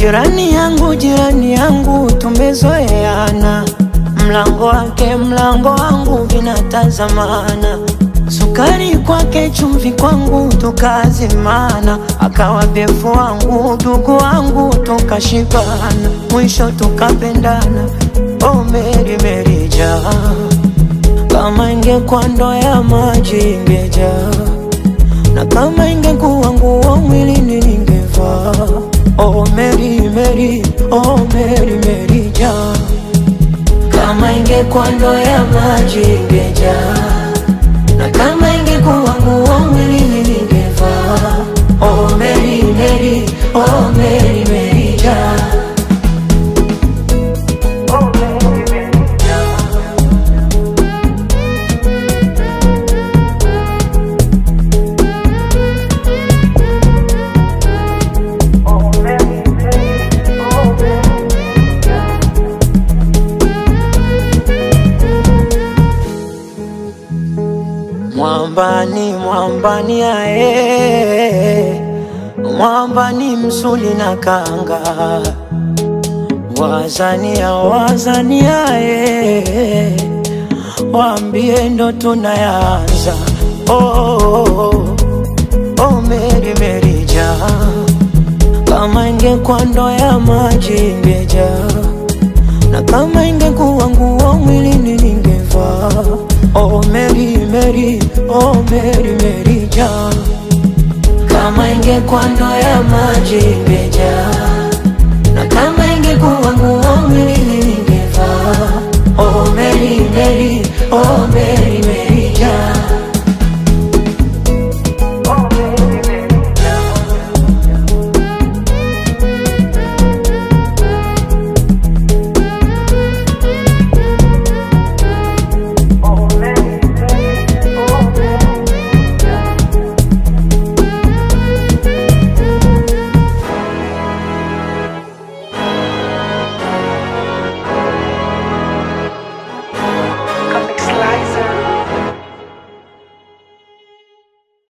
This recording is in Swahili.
Jirani yangu tumezoeana, mlango wake mlango wangu vinatazamana. Sukari kwake chumvi kwangu tukazimana, akawa befu wangu ndugu wangu tukashibana, mwisho tukapendana. Oh Mary Mary jaa, kama ingekuwa ndoo ya maji ingejaa, na kama ingekuwa nguo mwilini ningevaa. Oh Mary Mary, oh Mary Mary jaa, kama ingekuwa ndoo ya maji ingejaa, na kama ingekuwa nguo mwilini ningevaa. Oh Mary Mary, oh Mary Mary jaa. Mwambani ae, mwambani msuli na kanga, wazani ae, waambie ndo tunayanza. Oh Mary Mary jaa, kama ingekuwa ndoo ya maji ingejaa, na kama ingekuwa nguo mwilini ningevaa. Oh Mary Mary, oh Mary Mary jaa, kama ingekuwa ndoo ya maji ingejaa,